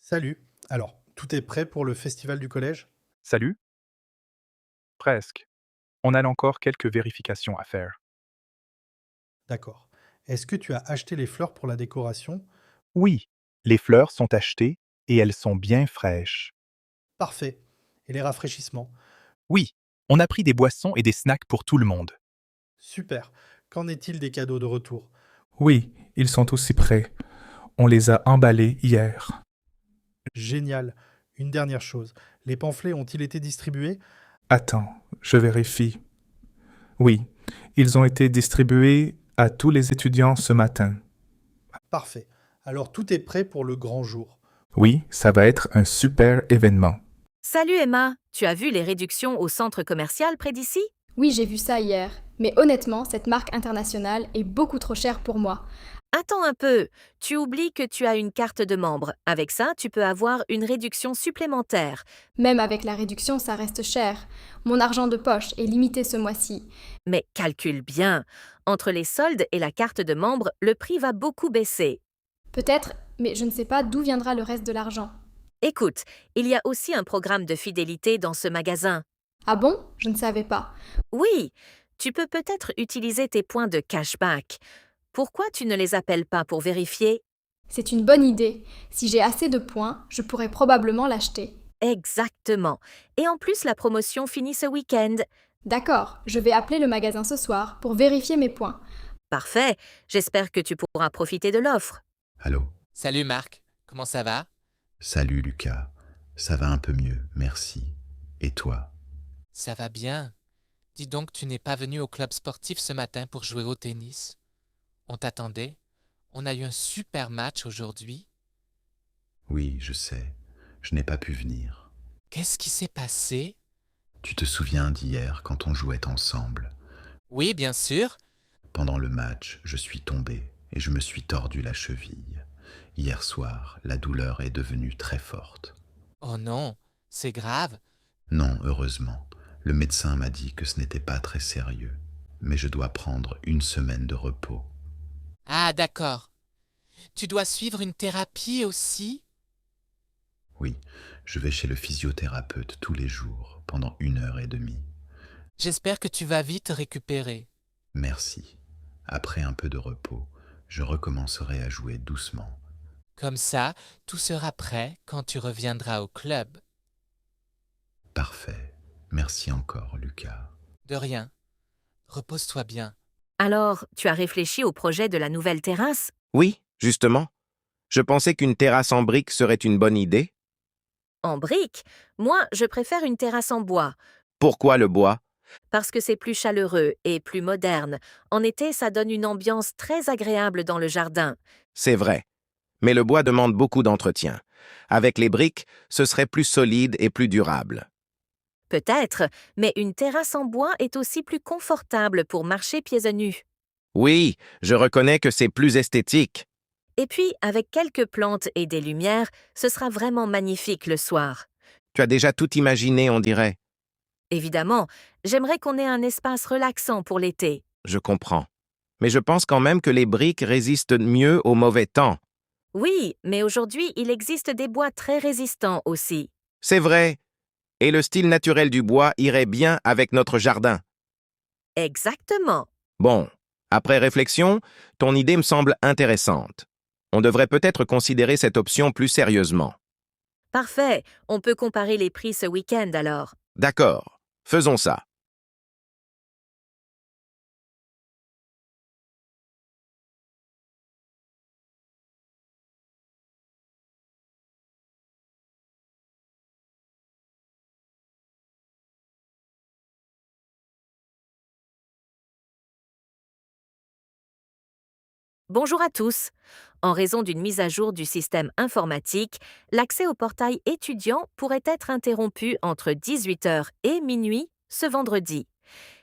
Salut. Alors, tout est prêt pour le festival du collège? Salut? Presque. On a encore quelques vérifications à faire. D'accord. Est-ce que tu as acheté les fleurs pour la décoration? Oui, les fleurs sont achetées et elles sont bien fraîches. Parfait. Et les rafraîchissements? Oui, on a pris des boissons et des snacks pour tout le monde. Super. Qu'en est-il des cadeaux de retour? Oui, ils sont aussi prêts. On les a emballés hier. Génial. Une dernière chose. Les pamphlets ont-ils été distribués? Attends, je vérifie. Oui, ils ont été distribués à tous les étudiants ce matin. Parfait. Alors tout est prêt pour le grand jour. Oui, ça va être un super événement. Salut Emma, tu as vu les réductions au centre commercial près d'ici? Oui, j'ai vu ça hier. Mais honnêtement, cette marque internationale est beaucoup trop chère pour moi. Attends un peu, tu oublies que tu as une carte de membre. Avec ça, tu peux avoir une réduction supplémentaire. Même avec la réduction, ça reste cher. Mon argent de poche est limité ce mois-ci. Mais calcule bien. Entre les soldes et la carte de membre, le prix va beaucoup baisser. Peut-être, mais je ne sais pas d'où viendra le reste de l'argent. Écoute, il y a aussi un programme de fidélité dans ce magasin. Ah bon? Je ne savais pas. Oui, tu peux peut-être utiliser tes points de cashback. Pourquoi tu ne les appelles pas pour vérifier? C'est une bonne idée. Si j'ai assez de points, je pourrais probablement l'acheter. Exactement. Et en plus, la promotion finit ce week-end. D'accord, je vais appeler le magasin ce soir pour vérifier mes points. Parfait. J'espère que tu pourras profiter de l'offre. Allô? Salut Marc, comment ça va? Salut Lucas. Ça va un peu mieux, merci. Et toi? Ça va bien. Dis donc, tu n'es pas venu au club sportif ce matin pour jouer au tennis? On t'attendait. On a eu un super match aujourd'hui. Oui, je sais. Je n'ai pas pu venir. Qu'est-ce qui s'est passé? Tu te souviens d'hier quand on jouait ensemble? Oui, bien sûr. Pendant le match, je suis tombé et je me suis tordu la cheville. Hier soir, la douleur est devenue très forte. Oh non, c'est grave. Non, heureusement. Le médecin m'a dit que ce n'était pas très sérieux. Mais je dois prendre une semaine de repos. Ah, d'accord. Tu dois suivre une thérapie aussi? Oui, je vais chez le physiothérapeute tous les jours, pendant 1 heure et demie. J'espère que tu vas vite récupérer. Merci. Après un peu de repos, je recommencerai à jouer doucement. Comme ça, tout sera prêt quand tu reviendras au club. Parfait. Merci encore, Lucas. De rien. Repose-toi bien. Alors, tu as réfléchi au projet de la nouvelle terrasse? Oui, justement. Je pensais qu'une terrasse en briques serait une bonne idée. En briques? Moi, je préfère une terrasse en bois, Pourquoi le bois? parce que c'est plus chaleureux et plus moderne. En été, ça donne une ambiance très agréable dans le jardin. C'est vrai. Mais le bois demande beaucoup d'entretien. Avec les briques, ce serait plus solide et plus durable. Peut-être, mais une terrasse en bois est aussi plus confortable pour marcher pieds nus. Oui, je reconnais que c'est plus esthétique. Et puis, avec quelques plantes et des lumières, ce sera vraiment magnifique le soir. Tu as déjà tout imaginé, on dirait. Évidemment, j'aimerais qu'on ait un espace relaxant pour l'été. Je comprends. Mais je pense quand même que les briques résistent mieux au mauvais temps. Oui, mais aujourd'hui, il existe des bois très résistants aussi. C'est vrai. Et le style naturel du bois irait bien avec notre jardin. Exactement. Bon, après réflexion, ton idée me semble intéressante. On devrait peut-être considérer cette option plus sérieusement. Parfait. On peut comparer les prix ce week-end alors. D'accord, faisons ça. Bonjour à tous. En raison d'une mise à jour du système informatique, l'accès au portail étudiant pourrait être interrompu entre 18 heures et minuit ce vendredi.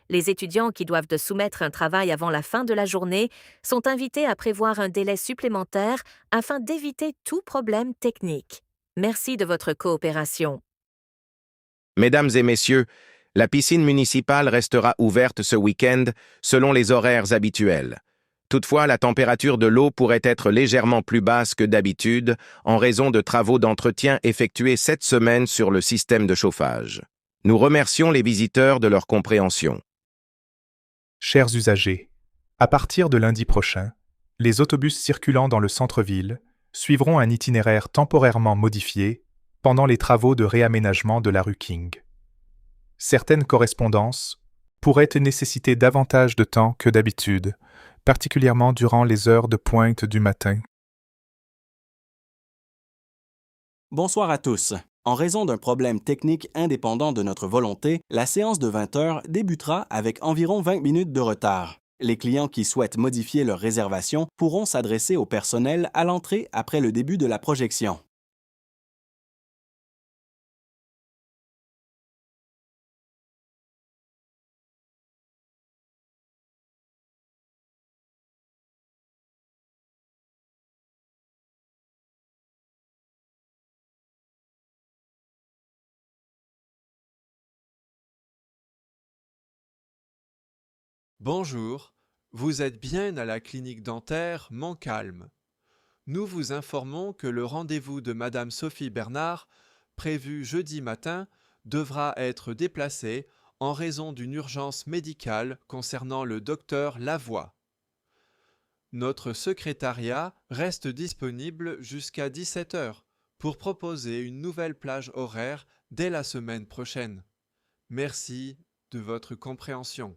Les étudiants qui doivent de soumettre un travail avant la fin de la journée sont invités à prévoir un délai supplémentaire afin d'éviter tout problème technique. Merci de votre coopération. Mesdames et messieurs, la piscine municipale restera ouverte ce week-end selon les horaires habituels. Toutefois, la température de l'eau pourrait être légèrement plus basse que d'habitude en raison de travaux d'entretien effectués cette semaine sur le système de chauffage. Nous remercions les visiteurs de leur compréhension. Chers usagers, à partir de lundi prochain, les autobus circulant dans le centre-ville suivront un itinéraire temporairement modifié pendant les travaux de réaménagement de la rue King. Certaines correspondances pourraient nécessiter davantage de temps que d'habitude, particulièrement durant les heures de pointe du matin. Bonsoir à tous. En raison d'un problème technique indépendant de notre volonté, la séance de 20 heures débutera avec environ 20 minutes de retard. Les clients qui souhaitent modifier leur réservation pourront s'adresser au personnel à l'entrée après le début de la projection. Bonjour, vous êtes bien à la clinique dentaire Montcalm. Nous vous informons que le rendez-vous de Madame Sophie Bernard, prévu jeudi matin, devra être déplacé en raison d'une urgence médicale concernant le docteur Lavoie. Notre secrétariat reste disponible jusqu'à 17 heures pour proposer une nouvelle plage horaire dès la semaine prochaine. Merci de votre compréhension.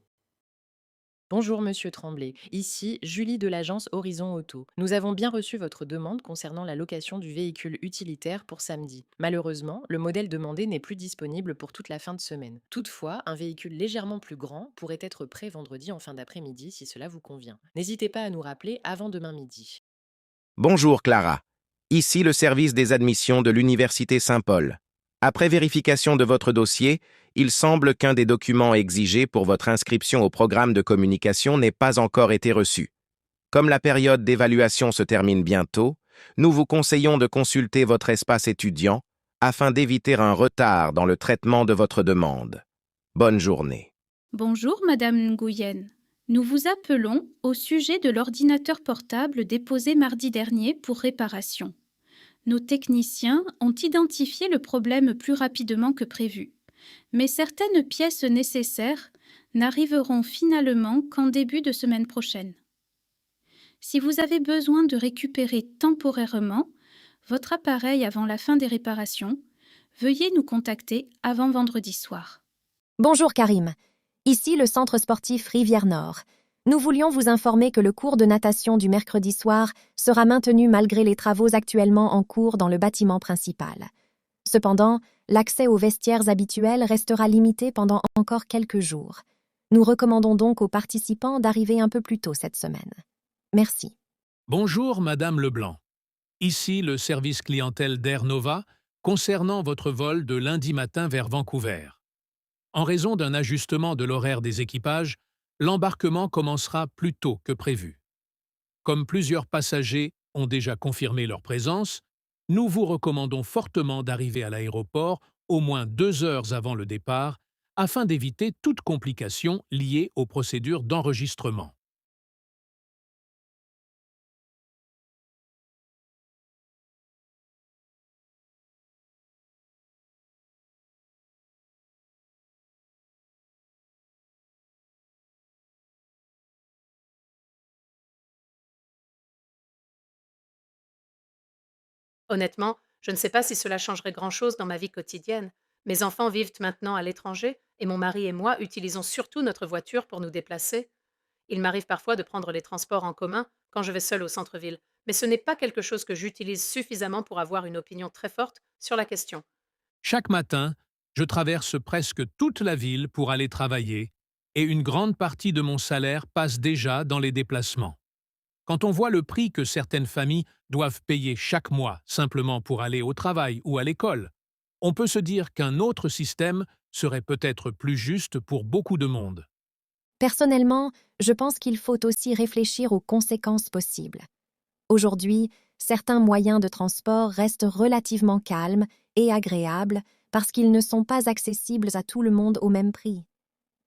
Bonjour Monsieur Tremblay, ici Julie de l'agence Horizon Auto. Nous avons bien reçu votre demande concernant la location du véhicule utilitaire pour samedi. Malheureusement, le modèle demandé n'est plus disponible pour toute la fin de semaine. Toutefois, un véhicule légèrement plus grand pourrait être prêt vendredi en fin d'après-midi si cela vous convient. N'hésitez pas à nous rappeler avant demain midi. Bonjour Clara. Ici le service des admissions de l'Université Saint-Paul. Après vérification de votre dossier, il semble qu'un des documents exigés pour votre inscription au programme de communication n'ait pas encore été reçu. Comme la période d'évaluation se termine bientôt, nous vous conseillons de consulter votre espace étudiant afin d'éviter un retard dans le traitement de votre demande. Bonne journée. Bonjour Madame Nguyen. Nous vous appelons au sujet de l'ordinateur portable déposé mardi dernier pour réparation. Nos techniciens ont identifié le problème plus rapidement que prévu, mais certaines pièces nécessaires n'arriveront finalement qu'en début de semaine prochaine. Si vous avez besoin de récupérer temporairement votre appareil avant la fin des réparations, veuillez nous contacter avant vendredi soir. Bonjour Karim, ici le centre sportif Rivière-Nord. Nous voulions vous informer que le cours de natation du mercredi soir sera maintenu malgré les travaux actuellement en cours dans le bâtiment principal. Cependant, l'accès aux vestiaires habituels restera limité pendant encore quelques jours. Nous recommandons donc aux participants d'arriver un peu plus tôt cette semaine. Merci. Bonjour Madame Leblanc. Ici le service clientèle d'Air Nova concernant votre vol de lundi matin vers Vancouver. En raison d'un ajustement de l'horaire des équipages, l'embarquement commencera plus tôt que prévu. Comme plusieurs passagers ont déjà confirmé leur présence, nous vous recommandons fortement d'arriver à l'aéroport au moins 2 heures avant le départ afin d'éviter toute complication liée aux procédures d'enregistrement. Honnêtement, je ne sais pas si cela changerait grand-chose dans ma vie quotidienne. Mes enfants vivent maintenant à l'étranger et mon mari et moi utilisons surtout notre voiture pour nous déplacer. Il m'arrive parfois de prendre les transports en commun quand je vais seule au centre-ville, mais ce n'est pas quelque chose que j'utilise suffisamment pour avoir une opinion très forte sur la question. Chaque matin, je traverse presque toute la ville pour aller travailler et une grande partie de mon salaire passe déjà dans les déplacements. Quand on voit le prix que certaines familles doivent payer chaque mois simplement pour aller au travail ou à l'école, on peut se dire qu'un autre système serait peut-être plus juste pour beaucoup de monde. Personnellement, je pense qu'il faut aussi réfléchir aux conséquences possibles. Aujourd'hui, certains moyens de transport restent relativement calmes et agréables parce qu'ils ne sont pas accessibles à tout le monde au même prix.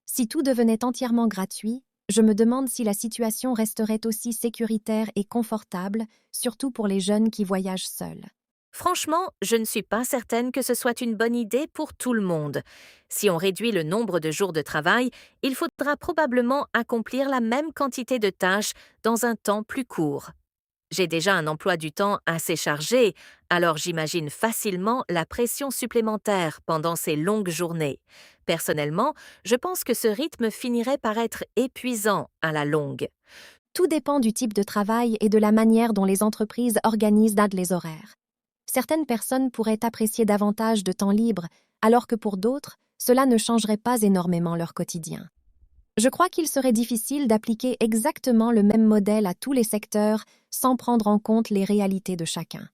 Si tout devenait entièrement gratuit, Je me demande si la situation resterait aussi sécuritaire et confortable, surtout pour les jeunes qui voyagent seuls. Franchement, je ne suis pas certaine que ce soit une bonne idée pour tout le monde. Si on réduit le nombre de jours de travail, il faudra probablement accomplir la même quantité de tâches dans un temps plus court. J'ai déjà un emploi du temps assez chargé, alors j'imagine facilement la pression supplémentaire pendant ces longues journées. Personnellement, je pense que ce rythme finirait par être épuisant à la longue. Tout dépend du type de travail et de la manière dont les entreprises organisent les horaires. Certaines personnes pourraient apprécier davantage de temps libre, alors que pour d'autres, cela ne changerait pas énormément leur quotidien. Je crois qu'il serait difficile d'appliquer exactement le même modèle à tous les secteurs sans prendre en compte les réalités de chacun.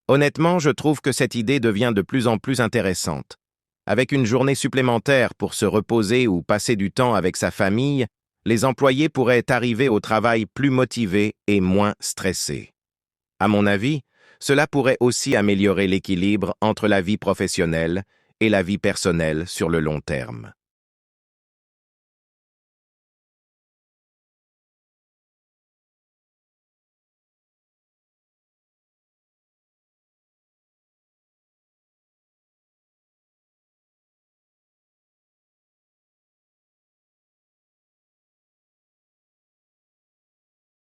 Honnêtement, je trouve que cette idée devient de plus en plus intéressante. Avec une journée supplémentaire pour se reposer ou passer du temps avec sa famille, les employés pourraient arriver au travail plus motivés et moins stressés. À mon avis, cela pourrait aussi améliorer l'équilibre entre la vie professionnelle et la vie personnelle sur le long terme.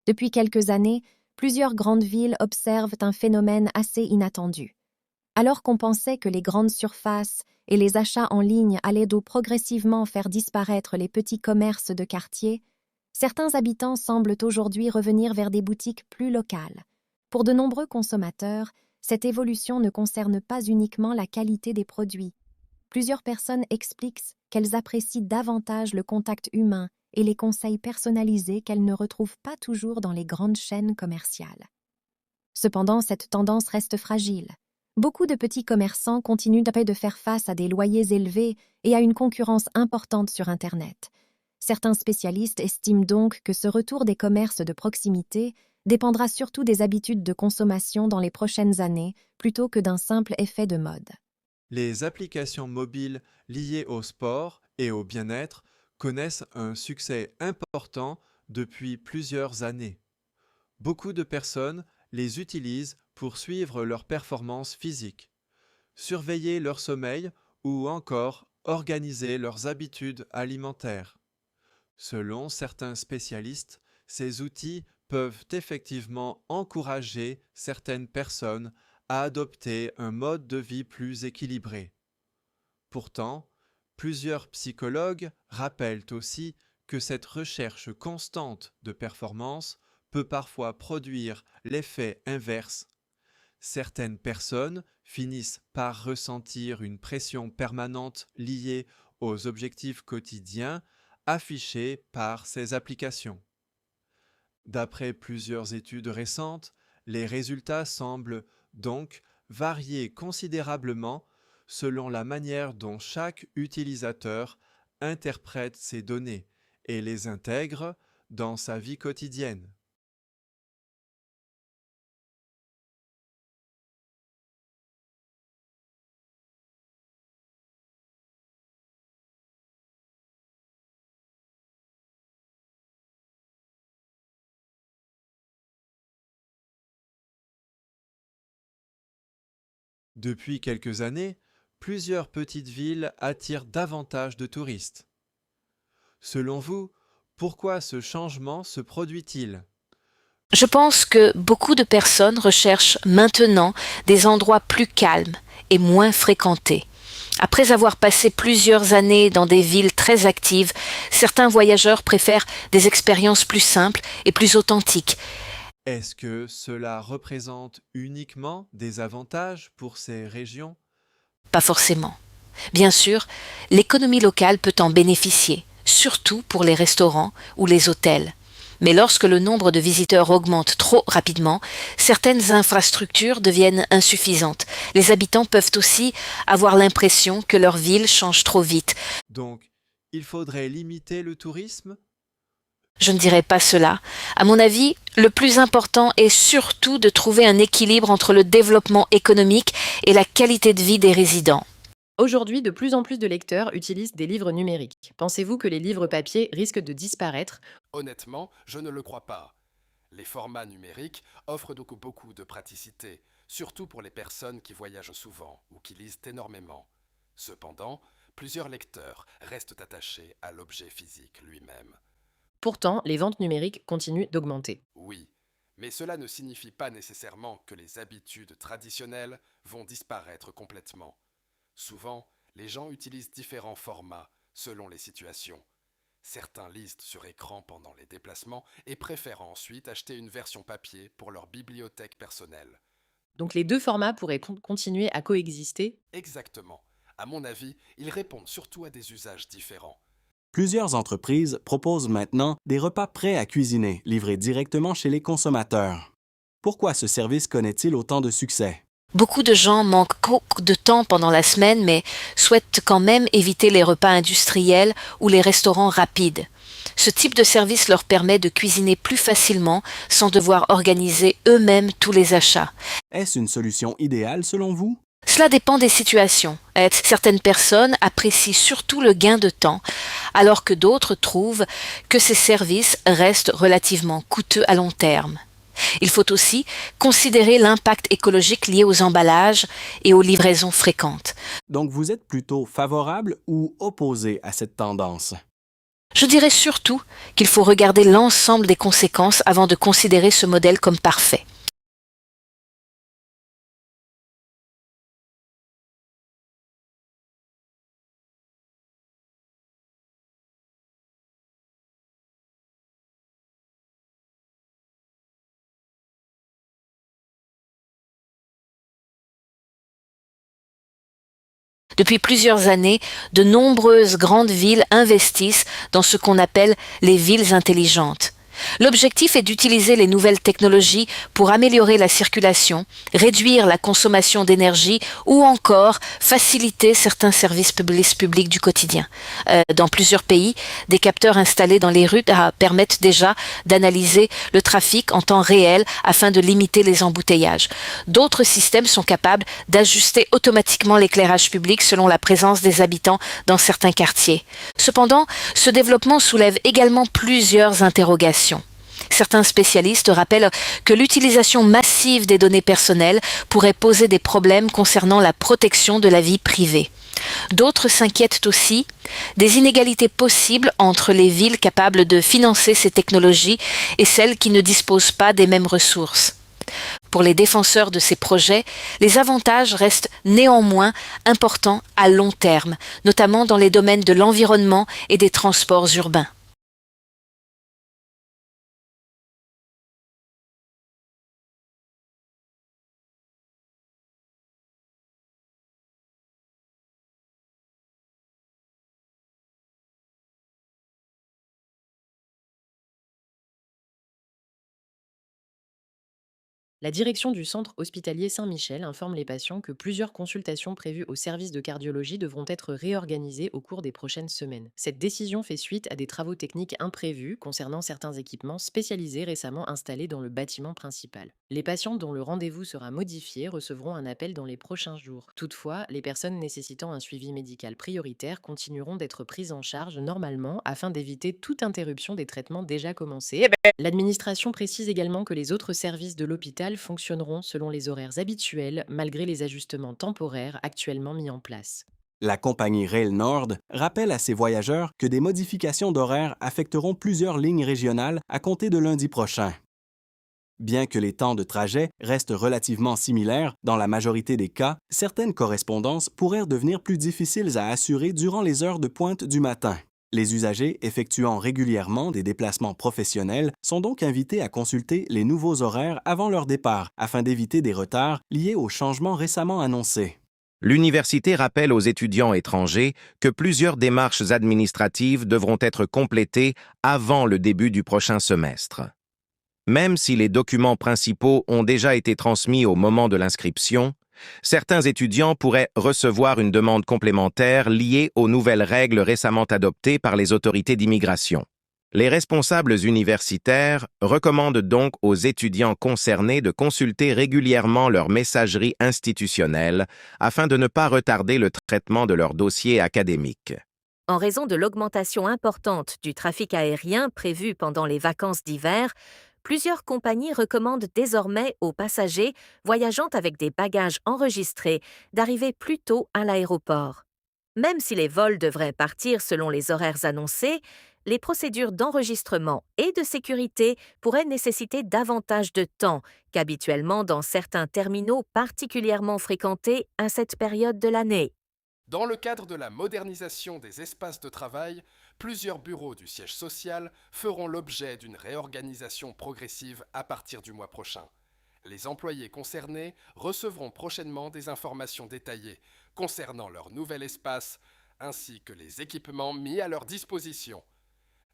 Depuis quelques années, plusieurs grandes villes observent un phénomène assez inattendu. Alors qu'on pensait que les grandes surfaces et les achats en ligne allaient progressivement faire disparaître les petits commerces de quartier, certains habitants semblent aujourd'hui revenir vers des boutiques plus locales. Pour de nombreux consommateurs, cette évolution ne concerne pas uniquement la qualité des produits. Plusieurs personnes expliquent qu'elles apprécient davantage le contact humain et les conseils personnalisés qu'elles ne retrouvent pas toujours dans les grandes chaînes commerciales. Cependant, cette tendance reste fragile. Beaucoup de petits commerçants continuent de faire face à des loyers élevés et à une concurrence importante sur Internet. Certains spécialistes estiment donc que ce retour des commerces de proximité dépendra surtout des habitudes de consommation dans les prochaines années, plutôt que d'un simple effet de mode. Les applications mobiles liées au sport et au bien-être connaissent un succès important depuis plusieurs années. Beaucoup de personnes les utilisent pour suivre leur performance physique, surveiller leur sommeil ou encore organiser leurs habitudes alimentaires. Selon certains spécialistes, ces outils peuvent effectivement encourager certaines personnes à adopter un mode de vie plus équilibré. Pourtant, plusieurs psychologues rappellent aussi que cette recherche constante de performance peut parfois produire l'effet inverse. Certaines personnes finissent par ressentir une pression permanente liée aux objectifs quotidiens affichés par ces applications. D'après plusieurs études récentes, les résultats semblent donc varier considérablement selon la manière dont chaque utilisateur interprète ces données et les intègre dans sa vie quotidienne. Depuis quelques années, plusieurs petites villes attirent davantage de touristes. Selon vous, pourquoi ce changement se produit-il ? Je pense que beaucoup de personnes recherchent maintenant des endroits plus calmes et moins fréquentés. Après avoir passé plusieurs années dans des villes très actives, certains voyageurs préfèrent des expériences plus simples et plus authentiques. Est-ce que cela représente uniquement des avantages pour ces régions ? Pas forcément. Bien sûr, l'économie locale peut en bénéficier, surtout pour les restaurants ou les hôtels. Mais lorsque le nombre de visiteurs augmente trop rapidement, certaines infrastructures deviennent insuffisantes. Les habitants peuvent aussi avoir l'impression que leur ville change trop vite. Donc, il faudrait limiter le tourisme ? Je ne dirais pas cela. À mon avis, le plus important est surtout de trouver un équilibre entre le développement économique et la qualité de vie des résidents. Aujourd'hui, de plus en plus de lecteurs utilisent des livres numériques. Pensez-vous que les livres papier risquent de disparaître? Honnêtement, je ne le crois pas. Les formats numériques offrent donc beaucoup de praticité, surtout pour les personnes qui voyagent souvent ou qui lisent énormément. Cependant, plusieurs lecteurs restent attachés à l'objet physique lui-même. Pourtant, les ventes numériques continuent d'augmenter. Oui, mais cela ne signifie pas nécessairement que les habitudes traditionnelles vont disparaître complètement. Souvent, les gens utilisent différents formats selon les situations. Certains lisent sur écran pendant les déplacements et préfèrent ensuite acheter une version papier pour leur bibliothèque personnelle. Donc les deux formats pourraient continuer à coexister? Exactement. À mon avis, ils répondent surtout à des usages différents. Plusieurs entreprises proposent maintenant des repas prêts à cuisiner, livrés directement chez les consommateurs. Pourquoi ce service connaît-il autant de succès? Beaucoup de gens manquent de temps pendant la semaine, mais souhaitent quand même éviter les repas industriels ou les restaurants rapides. Ce type de service leur permet de cuisiner plus facilement sans devoir organiser eux-mêmes tous les achats. Est-ce une solution idéale selon vous? Cela dépend des situations. Certaines personnes apprécient surtout le gain de temps, alors que d'autres trouvent que ces services restent relativement coûteux à long terme. Il faut aussi considérer l'impact écologique lié aux emballages et aux livraisons fréquentes. Donc vous êtes plutôt favorable ou opposé à cette tendance? Je dirais surtout qu'il faut regarder l'ensemble des conséquences avant de considérer ce modèle comme parfait. Depuis plusieurs années, de nombreuses grandes villes investissent dans ce qu'on appelle les villes intelligentes. L'objectif est d'utiliser les nouvelles technologies pour améliorer la circulation, réduire la consommation d'énergie ou encore faciliter certains services publics du quotidien. Dans plusieurs pays, des capteurs installés dans les rues permettent déjà d'analyser le trafic en temps réel afin de limiter les embouteillages. D'autres systèmes sont capables d'ajuster automatiquement l'éclairage public selon la présence des habitants dans certains quartiers. Cependant, ce développement soulève également plusieurs interrogations. Certains spécialistes rappellent que l'utilisation massive des données personnelles pourrait poser des problèmes concernant la protection de la vie privée. D'autres s'inquiètent aussi des inégalités possibles entre les villes capables de financer ces technologies et celles qui ne disposent pas des mêmes ressources. Pour les défenseurs de ces projets, les avantages restent néanmoins importants à long terme, notamment dans les domaines de l'environnement et des transports urbains. La direction du centre hospitalier Saint-Michel informe les patients que plusieurs consultations prévues au service de cardiologie devront être réorganisées au cours des prochaines semaines. Cette décision fait suite à des travaux techniques imprévus concernant certains équipements spécialisés récemment installés dans le bâtiment principal. Les patients dont le rendez-vous sera modifié recevront un appel dans les prochains jours. Toutefois, les personnes nécessitant un suivi médical prioritaire continueront d'être prises en charge normalement afin d'éviter toute interruption des traitements déjà commencés. L'administration précise également que les autres services de l'hôpital fonctionneront selon les horaires habituels malgré les ajustements temporaires actuellement mis en place. La compagnie Rail Nord rappelle à ses voyageurs que des modifications d'horaire affecteront plusieurs lignes régionales à compter de lundi prochain. Bien que les temps de trajet restent relativement similaires, dans la majorité des cas, certaines correspondances pourraient devenir plus difficiles à assurer durant les heures de pointe du matin. Les usagers effectuant régulièrement des déplacements professionnels sont donc invités à consulter les nouveaux horaires avant leur départ afin d'éviter des retards liés aux changements récemment annoncés. L'université rappelle aux étudiants étrangers que plusieurs démarches administratives devront être complétées avant le début du prochain semestre. Même si les documents principaux ont déjà été transmis au moment de l'inscription, certains étudiants pourraient recevoir une demande complémentaire liée aux nouvelles règles récemment adoptées par les autorités d'immigration. Les responsables universitaires recommandent donc aux étudiants concernés de consulter régulièrement leur messagerie institutionnelle afin de ne pas retarder le traitement de leur dossier académique. En raison de l'augmentation importante du trafic aérien prévu pendant les vacances d'hiver, plusieurs compagnies recommandent désormais aux passagers voyageant avec des bagages enregistrés d'arriver plus tôt à l'aéroport. Même si les vols devraient partir selon les horaires annoncés, les procédures d'enregistrement et de sécurité pourraient nécessiter davantage de temps qu'habituellement dans certains terminaux particulièrement fréquentés à cette période de l'année. Dans le cadre de la modernisation des espaces de travail, plusieurs bureaux du siège social feront l'objet d'une réorganisation progressive à partir du mois prochain. Les employés concernés recevront prochainement des informations détaillées concernant leur nouvel espace ainsi que les équipements mis à leur disposition.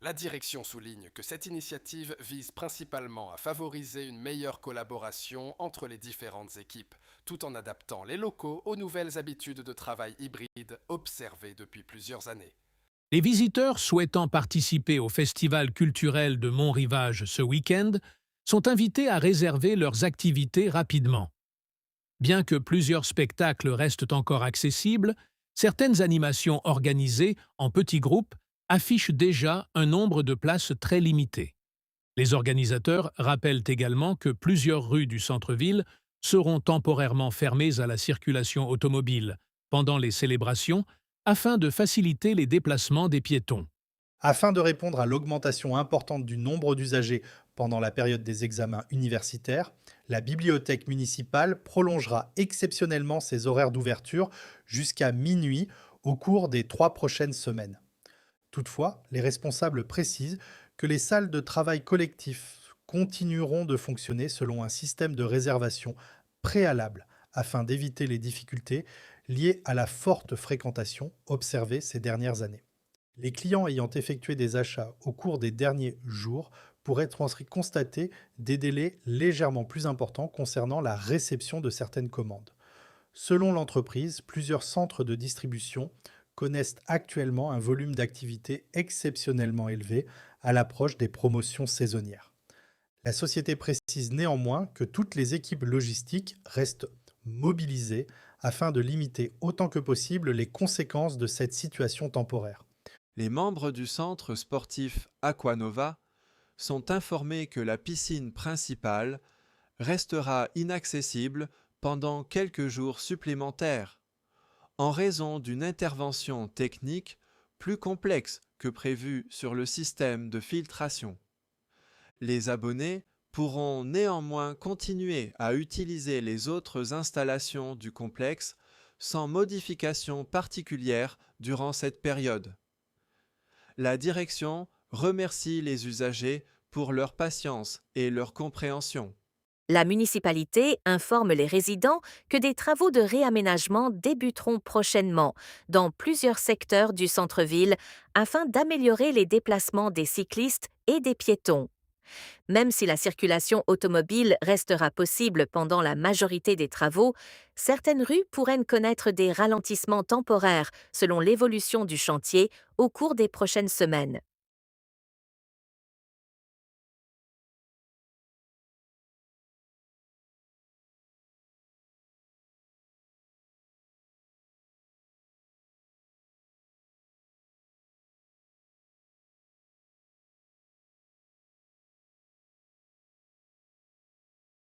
La direction souligne que cette initiative vise principalement à favoriser une meilleure collaboration entre les différentes équipes, tout en adaptant les locaux aux nouvelles habitudes de travail hybride observées depuis plusieurs années. Les visiteurs souhaitant participer au festival culturel de Mont-Rivage ce week-end sont invités à réserver leurs activités rapidement. Bien que plusieurs spectacles restent encore accessibles, certaines animations organisées en petits groupes affichent déjà un nombre de places très limité. Les organisateurs rappellent également que plusieurs rues du centre-ville seront temporairement fermées à la circulation automobile pendant les célébrations afin de faciliter les déplacements des piétons. Afin de répondre à l'augmentation importante du nombre d'usagers pendant la période des examens universitaires, la bibliothèque municipale prolongera exceptionnellement ses horaires d'ouverture jusqu'à minuit au cours des 3 prochaines semaines. Toutefois, les responsables précisent que les salles de travail collectif continueront de fonctionner selon un système de réservation préalable afin d'éviter les difficultés liées à la forte fréquentation observée ces dernières années. Les clients ayant effectué des achats au cours des derniers jours pourraient ensuite constater des délais légèrement plus importants concernant la réception de certaines commandes. Selon l'entreprise, plusieurs centres de distribution connaissent actuellement un volume d'activité exceptionnellement élevé à l'approche des promotions saisonnières. La société précise néanmoins que toutes les équipes logistiques restent mobilisées afin de limiter autant que possible les conséquences de cette situation temporaire. Les membres du centre sportif Aquanova sont informés que la piscine principale restera inaccessible pendant quelques jours supplémentaires, en raison d'une intervention technique plus complexe que prévu sur le système de filtration. Les abonnés pourront néanmoins continuer à utiliser les autres installations du complexe sans modification particulière durant cette période. La direction remercie les usagers pour leur patience et leur compréhension. La municipalité informe les résidents que des travaux de réaménagement débuteront prochainement dans plusieurs secteurs du centre-ville afin d'améliorer les déplacements des cyclistes et des piétons. Même si la circulation automobile restera possible pendant la majorité des travaux, certaines rues pourraient connaître des ralentissements temporaires selon l'évolution du chantier au cours des prochaines semaines.